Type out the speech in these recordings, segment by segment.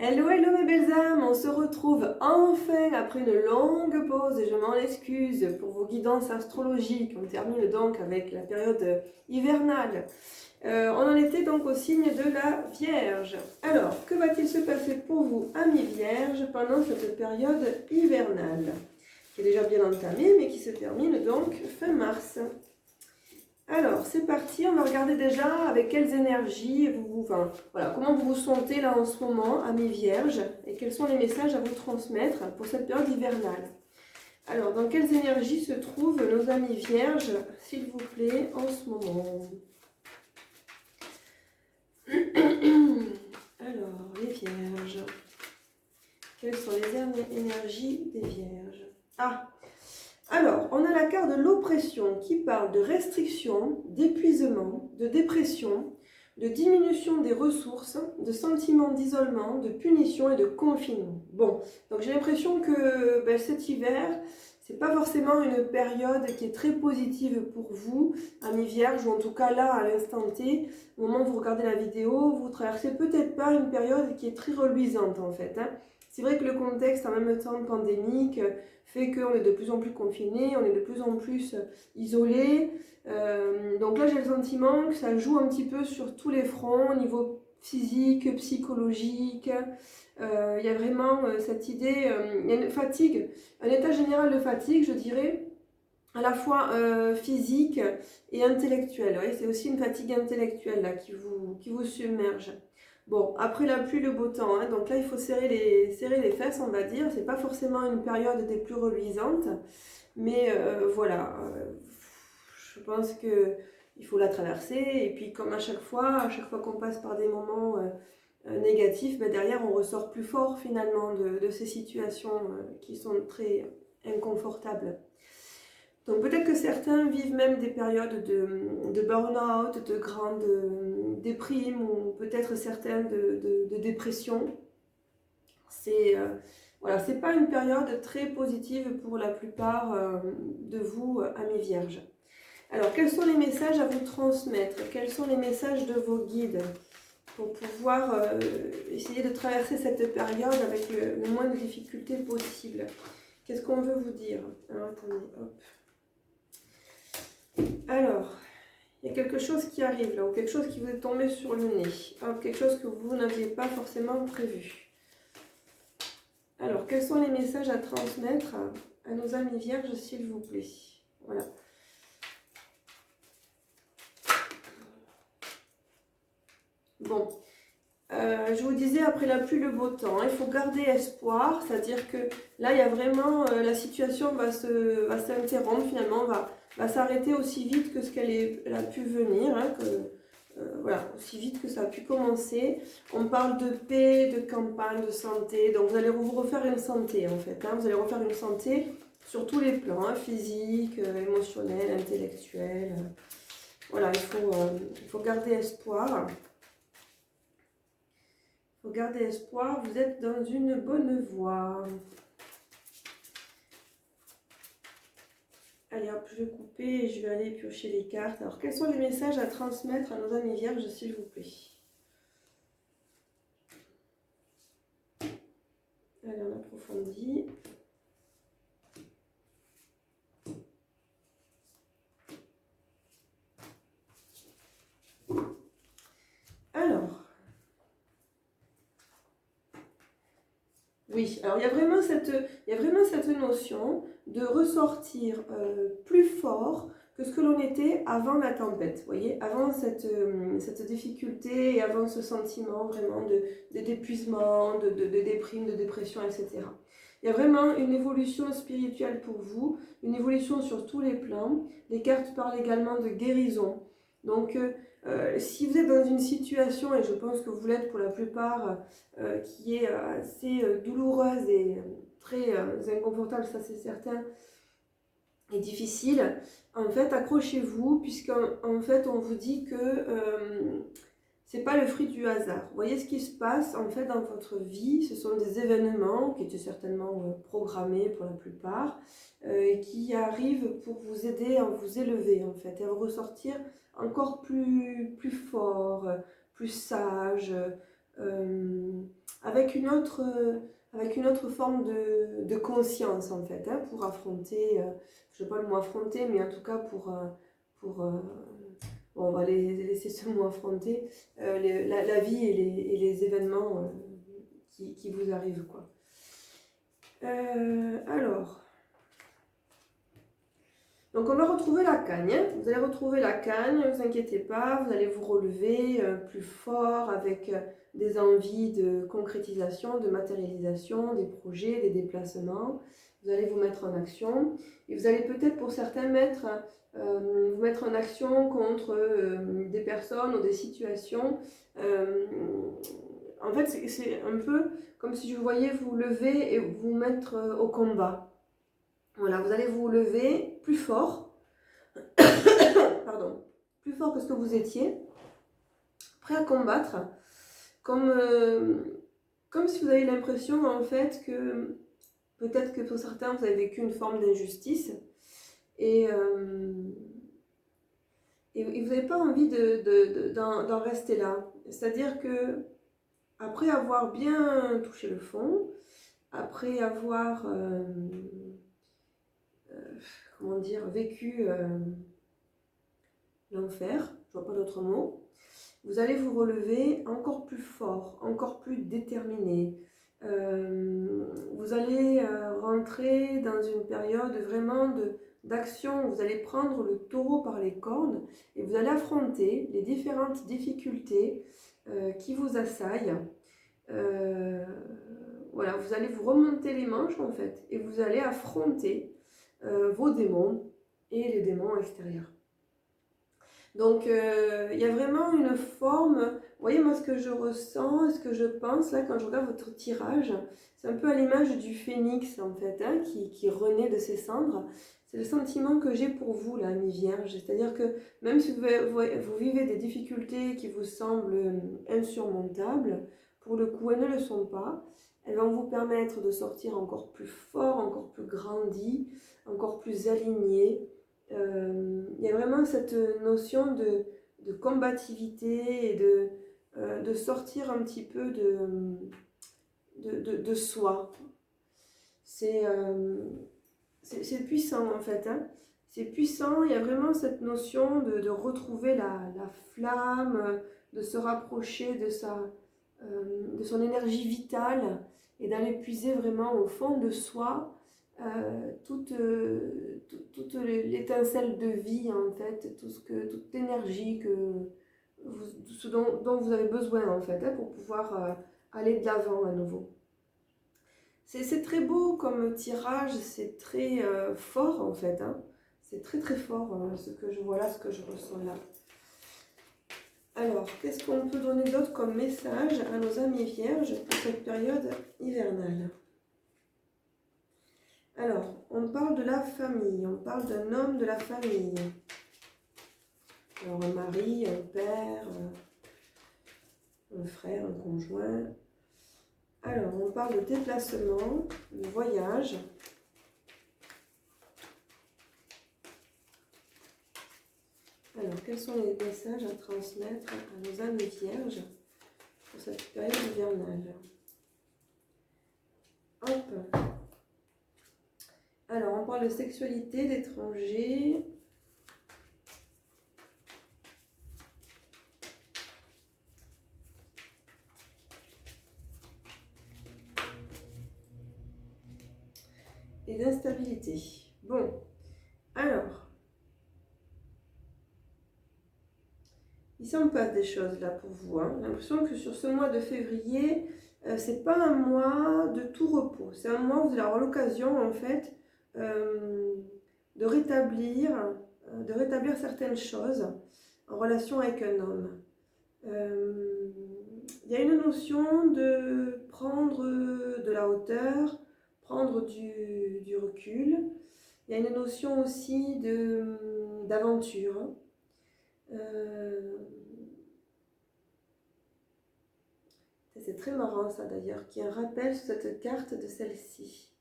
Hello, hello mes belles âmes, on se retrouve enfin après une longue pause et je m'en excuse pour vos guidances astrologiques. On termine donc avec la période hivernale. On en était donc au signe de la Vierge. Alors, que va-t-il se passer pour vous, amis Vierges, pendant cette période hivernale, qui est déjà bien entamée mais qui se termine donc fin mars? Alors, c'est parti, on va regarder déjà avec quelles énergies voilà, comment vous vous sentez là en ce moment, amis vierges, et quels sont les messages à vous transmettre pour cette période hivernale. Alors, dans quelles énergies se trouvent nos amis vierges, s'il vous plaît, en ce moment? Alors, les vierges. Quelles sont les énergies des vierges? Alors, on a la carte de l'oppression qui parle de restriction, d'épuisement, de dépression, de diminution des ressources, de sentiment d'isolement, de punition et de confinement. Bon, donc j'ai l'impression que cet hiver, c'est pas forcément une période qui est très positive pour vous, amis vierges, ou en tout cas là, à l'instant T, au moment où vous regardez la vidéo, vous traversez peut-être pas une période qui est très reluisante en fait. C'est vrai que le contexte en même temps pandémique fait qu'on est de plus en plus confinés, on est de plus en plus isolés. Donc là, j'ai le sentiment que ça joue un petit peu sur tous les fronts, au niveau physique, psychologique. Il y a vraiment cette idée, il y a une fatigue, un état général de fatigue, je dirais, à la fois physique et intellectuelle. Ouais, c'est aussi une fatigue intellectuelle là, qui vous submerge. Bon, après la pluie, le beau temps, hein, donc là il faut serrer les fesses, on va dire. C'est pas forcément une période des plus reluisantes, mais voilà, je pense que il faut la traverser. Et puis comme à chaque fois qu'on passe par des moments négatifs, derrière on ressort plus fort finalement de ces situations qui sont très inconfortables. Donc peut-être que certains vivent même des périodes de burn-out, de grande déprime, ou peut-être certains de dépression. Voilà, c'est pas une période très positive pour la plupart de vous, amis vierges. Alors, quels sont les messages à vous transmettre? Quels sont les messages de vos guides pour pouvoir essayer de traverser cette période avec le moins de difficultés possible? Qu'est-ce qu'on veut vous dire? Alors, attendez, hop. Alors, il y a quelque chose qui arrive là, ou quelque chose qui vous est tombé sur le nez. Hop, quelque chose que vous n'aviez pas forcément prévu. Alors, quels sont les messages à transmettre à nos amis vierges, s'il vous plaît? Voilà. Bon, je vous disais, après la pluie, le beau temps, il faut garder espoir, c'est-à-dire que là, il y a vraiment, la situation va s'interrompre finalement, va s'arrêter aussi vite que ce qu'elle a pu venir, hein, voilà, aussi vite que ça a pu commencer. On parle de paix, de campagne, de santé, donc vous allez vous refaire une santé en fait, hein, vous allez refaire une santé sur tous les plans, hein, physique, émotionnel, intellectuel. Voilà, il faut garder espoir. Il faut garder espoir, vous êtes dans une bonne voie. Allez hop, je vais couper et je vais aller piocher les cartes. Alors, quels sont les messages à transmettre à nos amis vierges, s'il vous plaît? Allez, on approfondit. Alors, oui, alors il y a vraiment cette notion de ressortir plus fort que ce que l'on était avant la tempête, vous voyez, avant cette difficulté et avant ce sentiment vraiment d'épuisement, de déprime, de dépression, etc. Il y a vraiment une évolution spirituelle pour vous, une évolution sur tous les plans. Les cartes parlent également de guérison. Donc, si vous êtes dans une situation, et je pense que vous l'êtes pour la plupart, qui est assez douloureuse et très inconfortable, ça c'est certain, et difficile, en fait accrochez-vous, puisqu'en fait on vous dit que c'est pas le fruit du hasard. Vous voyez ce qui se passe en fait dans votre vie, ce sont des événements qui étaient certainement programmés pour la plupart, et qui arrivent pour vous aider à vous élever en fait, et à vous ressortir encore plus fort, plus sage, avec une autre forme de conscience en fait, hein, pour affronter, je ne sais pas le mot affronter, mais en tout cas bon, on va laisser ce mot affronter, la vie et les événements qui vous arrivent, quoi. Alors, donc on va retrouver la cagne, hein. Vous allez retrouver la cagne, ne vous inquiétez pas, vous allez vous relever plus fort avec des envies de concrétisation, de matérialisation, des projets, des déplacements. Vous allez vous mettre en action et vous allez peut-être pour certains vous mettre en action contre des personnes ou des situations. En fait, c'est un peu comme si je voyais vous lever et vous mettre au combat. Voilà, vous allez vous lever plus fort, pardon, plus fort que ce que vous étiez, prêt à combattre, comme si vous avez l'impression en fait que peut-être que pour certains vous avez vécu une forme d'injustice et vous n'avez pas envie d'en rester là. C'est-à-dire que après avoir bien touché le fond, après avoir comment dire, vécu l'enfer, je vois pas d'autre mot, vous allez vous relever encore plus fort, encore plus déterminé. Vous allez rentrer dans une période vraiment d'action. Vous allez prendre le taureau par les cornes et vous allez affronter les différentes difficultés qui vous assaillent. Voilà, vous allez vous remonter les manches en fait et vous allez affronter vos démons et les démons extérieurs. Donc il y a vraiment une forme, vous voyez moi ce que je ressens, ce que je pense là quand je regarde votre tirage, c'est un peu à l'image du phénix en fait, hein, qui renaît de ses cendres. C'est le sentiment que j'ai pour vous là, mi-vierge, c'est-à-dire que même si vous vivez des difficultés qui vous semblent insurmontables, pour le coup elles ne le sont pas, elles vont vous permettre de sortir encore plus fort, encore plus grandi, encore plus aligné. Il y a vraiment cette notion de combativité et de sortir un petit peu de soi. C'est puissant en fait, hein. C'est puissant, il y a vraiment cette notion de retrouver la flamme, de se rapprocher de son énergie vitale et d'aller puiser vraiment au fond de soi toute l'étincelle de vie en fait, toute l'énergie dont vous avez besoin en fait, hein, pour pouvoir aller de l'avant à nouveau. C'est très beau comme tirage, c'est très fort en fait, hein. C'est très très fort ce que je vois là, ce que je ressens là. Alors, qu'est-ce qu'on peut donner d'autre comme message à nos amis vierges pour cette période hivernale? Alors, on parle de la famille, on parle d'un homme de la famille. Alors, un mari, un père, un frère, un conjoint. Alors, on parle de déplacement, de voyage. Alors, quels sont les messages à transmettre à nos amis vierges pour cette période hivernale? Hop. Alors, on parle de sexualité, d'étrangers. Et d'instabilité. Bon, alors. Ici, on passe des choses là pour vous, hein. J'ai l'impression que sur ce mois de février, c'est pas un mois de tout repos. C'est un mois où vous allez avoir l'occasion, en fait, de rétablir certaines choses en relation avec un homme. Il y a une notion de prendre de la hauteur, prendre du recul. Il y a une notion aussi d'aventure. C'est très marrant ça d'ailleurs, qui est un rappel sur cette carte de celle-ci.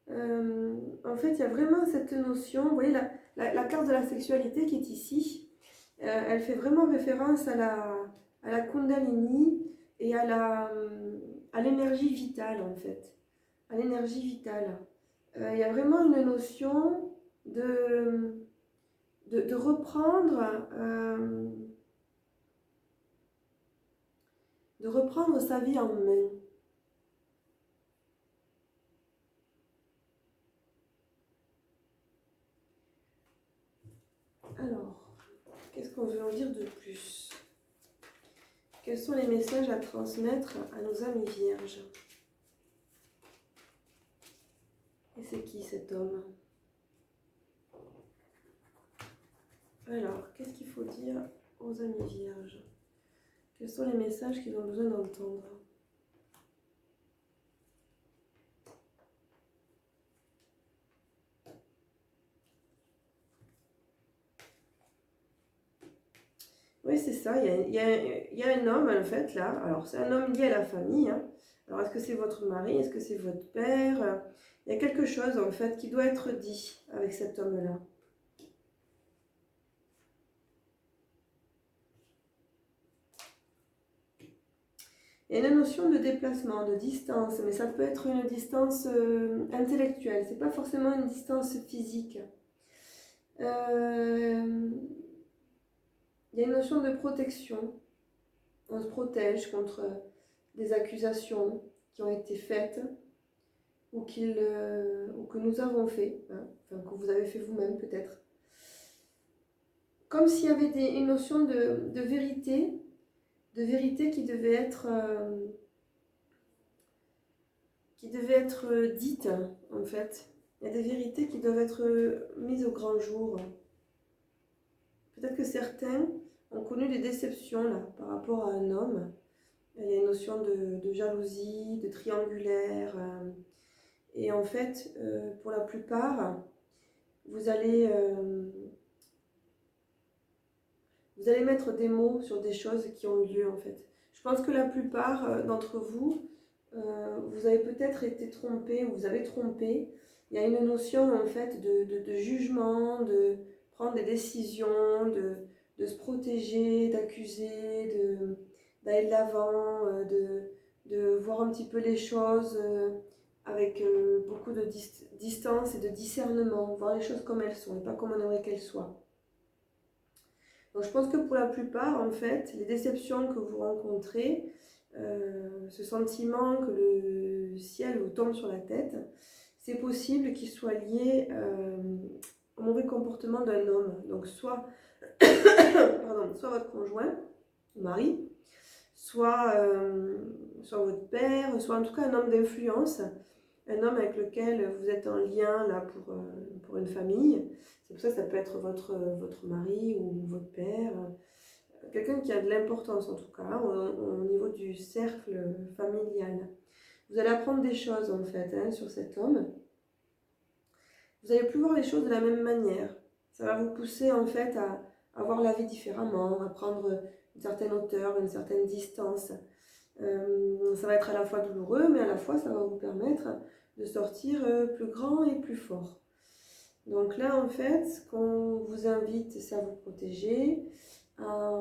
En fait, il y a vraiment cette notion, vous voyez la carte de la sexualité qui est ici, elle fait vraiment référence à la Kundalini et à à l'énergie vitale en fait. À l'énergie vitale. Il y a vraiment une notion de reprendre sa vie en main. Alors, qu'est-ce qu'on veut en dire de plus? Quels sont les messages à transmettre à nos amis vierges? Et c'est qui cet homme? Alors, qu'est-ce qu'il faut dire aux amis vierges? Quels sont les messages qu'ils ont besoin d'entendre? Oui, c'est ça. Il y a un homme, en fait, là. Alors, c'est un homme lié à la famille. Hein. Alors, est-ce que c'est votre mari? Est-ce que c'est votre père? Il y a quelque chose, en fait, qui doit être dit avec cet homme-là. Il y a une notion de déplacement, de distance, mais ça peut être une distance intellectuelle. C'est pas forcément une distance physique. Il y a une notion de protection. On se protège contre des accusations qui ont été faites ou que nous avons fait, hein, enfin que vous avez fait vous-même peut-être. Comme s'il y avait une notion de vérité qui devait être dite en fait. Il y a des vérités qui doivent être mises au grand jour. Peut-être que certains ont connu des déceptions là, par rapport à un homme. Il y a une notion de jalousie, de triangulaire. Et en fait, pour la plupart, vous allez mettre des mots sur des choses qui ont eu lieu en fait. Je pense que la plupart d'entre vous, vous avez peut-être été trompé ou vous avez trompé. Il y a une notion en fait de jugement, de prendre des décisions, de se protéger, d'accuser, d'aller de l'avant, de voir un petit peu les choses avec beaucoup de distance et de discernement, voir les choses comme elles sont et pas comme on aimerait qu'elles soient. Donc je pense que pour la plupart, en fait, les déceptions que vous rencontrez, ce sentiment que le ciel vous tombe sur la tête, c'est possible qu'il soit lié au mauvais comportement d'un homme. Donc soit, soit votre conjoint, mari, soit votre père, soit en tout cas un homme d'influence, un homme avec lequel vous êtes en lien là, pour une famille. C'est pour ça que ça peut être votre mari ou votre père, quelqu'un qui a de l'importance en tout cas au niveau du cercle familial. Vous allez apprendre des choses en fait hein, sur cet homme. Vous n'allez plus voir les choses de la même manière. Ça va vous pousser en fait à voir la vie différemment, à prendre une certaine hauteur, une certaine distance. Ça va être à la fois douloureux, mais à la fois ça va vous permettre de sortir plus grand et plus fort. Donc là, en fait, ce qu'on vous invite, c'est à vous protéger, à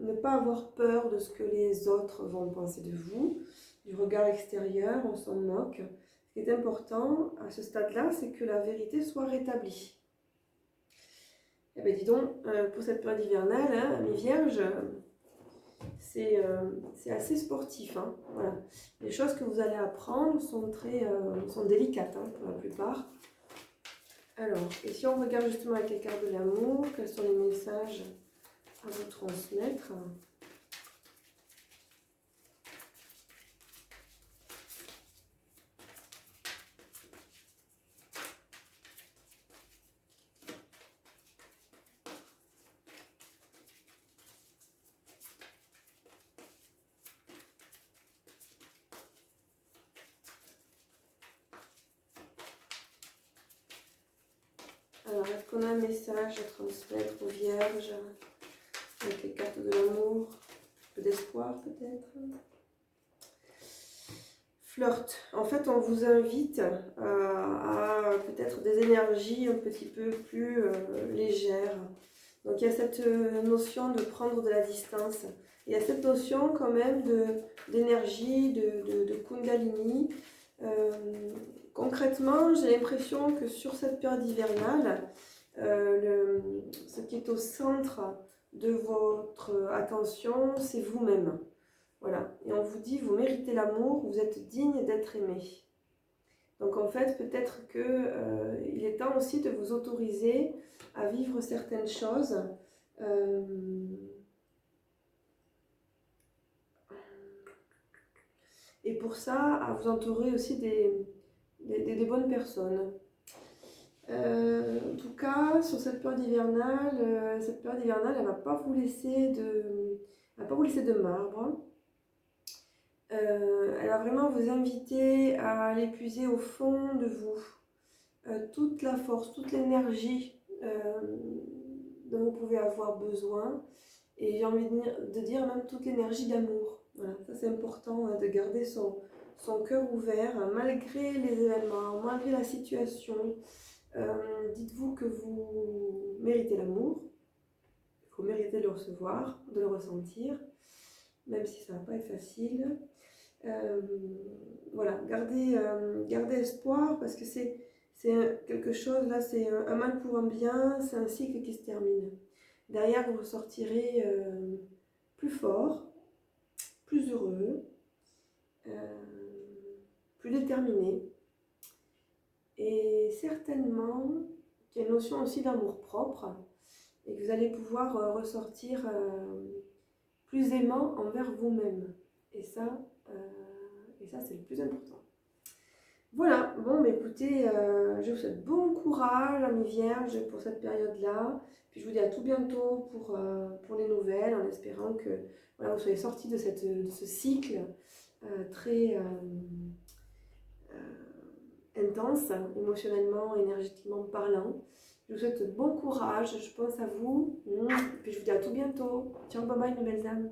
ne pas avoir peur de ce que les autres vont penser de vous, du regard extérieur, on s'en moque. Ce qui est important à ce stade-là, c'est que la vérité soit rétablie. Eh bien, dis donc, pour cette période hivernale, hein, amis vierges, c'est assez sportif. Hein, voilà. Les choses que vous allez apprendre sont délicates hein, pour la plupart. Alors, et si on regarde justement avec les cartes de l'amour, quels sont les messages à vous transmettre? Alors, est-ce qu'on a un message à transmettre aux vierges avec les cartes de l'amour? Un peu d'espoir peut-être? Flirt. En fait, on vous invite à peut-être des énergies un petit peu plus légères. Donc, il y a cette notion de prendre de la distance. Il y a cette notion quand même d'énergie, de Kundalini. Concrètement, j'ai l'impression que sur cette période hivernale, ce qui est au centre de votre attention, c'est vous-même. Voilà. Et on vous dit, vous méritez l'amour, vous êtes digne d'être aimé. Donc en fait, peut-être qu'il est temps aussi de vous autoriser à vivre certaines choses. Et pour ça, à vous entourer aussi des bonnes personnes. En tout cas, sur cette période hivernale, elle ne va pas vous laisser de marbre. Elle va vraiment vous inviter à aller puiser au fond de vous toute la force, toute l'énergie dont vous pouvez avoir besoin. Et j'ai envie de dire même toute l'énergie d'amour. Voilà, ça c'est important de garder son cœur ouvert malgré les événements, malgré la situation. Dites-vous que vous méritez l'amour, vous méritez de le recevoir, de le ressentir, même si ça ne va pas être facile. Voilà, gardez espoir parce que c'est quelque chose, là c'est un mal pour un bien, c'est un cycle qui se termine. Derrière, vous ressortirez plus fort, plus heureux, plus déterminé. Et certainement qu'il y a une notion aussi d'amour propre et que vous allez pouvoir ressortir plus aimant envers vous-même. Et ça c'est le plus important. Voilà, bon, mais écoutez, je vous souhaite bon courage, amis vierges, pour cette période-là. Puis je vous dis à tout bientôt pour les nouvelles, en espérant que voilà, vous soyez sortis de ce cycle très intense, émotionnellement, énergétiquement parlant. Je vous souhaite bon courage, je pense à vous. Puis je vous dis à tout bientôt. Ciao, bye bye mes belles âmes.